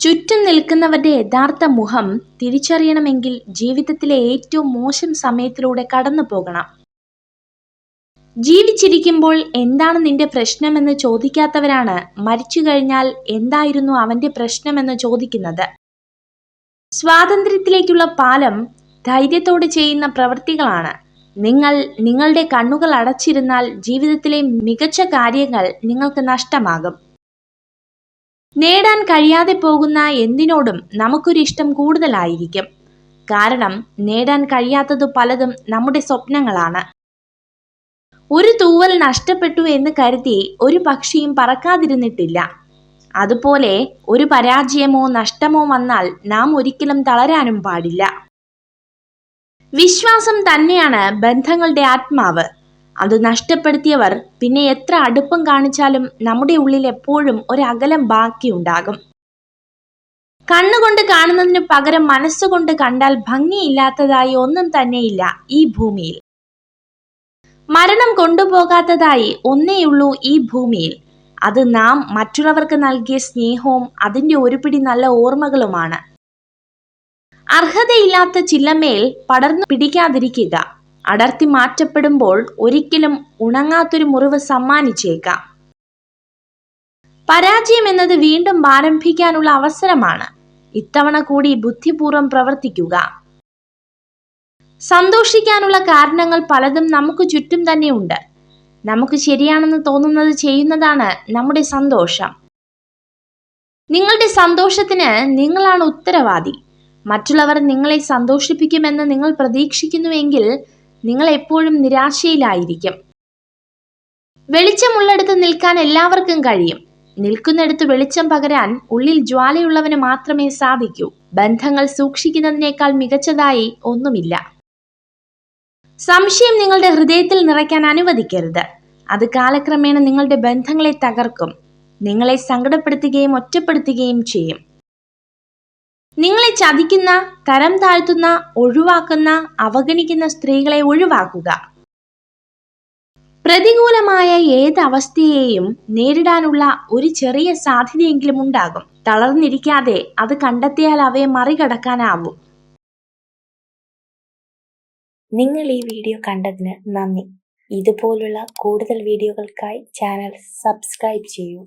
ചുറ്റും നിൽക്കുന്നവരുടെ യഥാർത്ഥ മുഖം തിരിച്ചറിയണമെങ്കിൽ ജീവിതത്തിലെ ഏറ്റവും മോശം സമയത്തിലൂടെ കടന്നു പോകണം. ജീവിച്ചിരിക്കുമ്പോൾ എന്താണ് നിന്റെ പ്രശ്നമെന്ന് ചോദിക്കാത്തവരാണ് മരിച്ചു കഴിഞ്ഞാൽ എന്തായിരുന്നു അവന്റെ പ്രശ്നമെന്ന് ചോദിക്കുന്നത്. സ്വാതന്ത്ര്യത്തിലേക്കുള്ള പാലം ധൈര്യത്തോടെ ചെയ്യുന്ന പ്രവൃത്തികളാണ്. നിങ്ങൾ നിങ്ങളുടെ കണ്ണുകൾ അടച്ചിരുന്നാൽ ജീവിതത്തിലെ മികച്ച കാര്യങ്ങൾ നിങ്ങൾക്ക് നഷ്ടമാകും. നേടാൻ കഴിയാതെ പോകുന്ന എന്തിനോടും നമുക്കൊരു ഇഷ്ടം കൂടുതലായിരിക്കും. കാരണം നേടാൻ കഴിയാത്തതു പലതും നമ്മുടെ സ്വപ്നങ്ങളാണ്. ഒരു തൂവൽ നഷ്ടപ്പെട്ടു എന്ന് കരുതി ഒരു പക്ഷിയും പറക്കാതിരുന്നിട്ടില്ല. അതുപോലെ ഒരു പരാജയമോ നഷ്ടമോ വന്നാൽ നാം ഒരിക്കലും തളരാനും പാടില്ല. വിശ്വാസം തന്നെയാണ് ബന്ധങ്ങളുടെ ആത്മാവ്. അത് നഷ്ടപ്പെടുത്തിയവർ പിന്നെ എത്ര അടുപ്പം കാണിച്ചാലും നമ്മുടെ ഉള്ളിൽ എപ്പോഴും ഒരകലം ബാക്കിയുണ്ടാകും. കണ്ണുകൊണ്ട് കാണുന്നതിനു പകരം മനസ്സുകൊണ്ട് കണ്ടാൽ ഭംഗിയില്ലാത്തതായി ഒന്നും തന്നെയില്ല ഈ ഭൂമിയിൽ. മരണം കൊണ്ടുപോകാത്തതായി ഒന്നേയുള്ളൂ ഈ ഭൂമിയിൽ. അത് നാം മറ്റുള്ളവർക്ക് നൽകിയ സ്നേഹവും അതിന്റെ ഒരു പിടി നല്ല ഓർമ്മകളുമാണ്. അർഹതയില്ലാത്ത ചില്ലമേൽ പടർന്നു പിടിക്കാതിരിക്കുക. അടർത്തി മാറ്റപ്പെടുമ്പോൾ ഒരിക്കലും ഉണങ്ങാത്തൊരു മുറിവ് സമ്മാനിച്ചേക്കാം. പരാജയം എന്നത് വീണ്ടും ആരംഭിക്കാനുള്ള അവസരമാണ്. ഇത്തവണ കൂടി ബുദ്ധിപൂർവം പ്രവർത്തിക്കുക. സന്തോഷിക്കാനുള്ള കാരണങ്ങൾ പലതും നമുക്ക് ചുറ്റും തന്നെ ഉണ്ട്. നമുക്ക് ശരിയാണെന്ന് തോന്നുന്നത് ചെയ്യുന്നതാണ് നമ്മുടെ സന്തോഷം. നിങ്ങളുടെ സന്തോഷത്തിന് നിങ്ങളാണ് ഉത്തരവാദി. മറ്റുള്ളവർ നിങ്ങളെ സന്തോഷിപ്പിക്കുമെന്ന് നിങ്ങൾ പ്രതീക്ഷിക്കുന്നുവെങ്കിൽ നിങ്ങൾ എപ്പോഴും നിരാശയിലായിരിക്കും. വെളിച്ചമുള്ളിടത്ത് നിൽക്കാൻ എല്ലാവർക്കും കഴിയും. നിൽക്കുന്നിടത്ത് വെളിച്ചം പകരാൻ ഉള്ളിൽ ജ്വാലയുള്ളവന് മാത്രമേ സാധിക്കൂ. ബന്ധങ്ങൾ സൂക്ഷിക്കുന്നതിനേക്കാൾ മികച്ചതായി ഒന്നുമില്ല. സംശയം നിങ്ങളുടെ ഹൃദയത്തിൽ നിറയ്ക്കാൻ അനുവദിക്കരുത്. അത് കാലക്രമേണ നിങ്ങളുടെ ബന്ധങ്ങളെ തകർക്കും. നിങ്ങളെ സങ്കടപ്പെടുത്തുകയും ഒറ്റപ്പെടുത്തുകയും ചെയ്യും. നിങ്ങളെ ചതിക്കുന്ന, തരം താഴ്ത്തുന്ന, ഒഴിവാക്കുന്ന, അവഗണിക്കുന്ന സ്ത്രീകളെ ഒഴിവാക്കുക. പ്രതികൂലമായ ഏത് അവസ്ഥയെയും നേരിടാനുള്ള ഒരു ചെറിയ സാധ്യതയെങ്കിലും ഉണ്ടാകും. തളർന്നിരിക്കാതെ അത് കണ്ടെത്തിയാൽ അവയെ മറികടക്കാനാവും. നിങ്ങൾ ഈ വീഡിയോ കണ്ടതിന് നന്ദി. ഇതുപോലുള്ള കൂടുതൽ വീഡിയോകൾക്കായി ചാനൽ സബ്സ്ക്രൈബ് ചെയ്യൂ.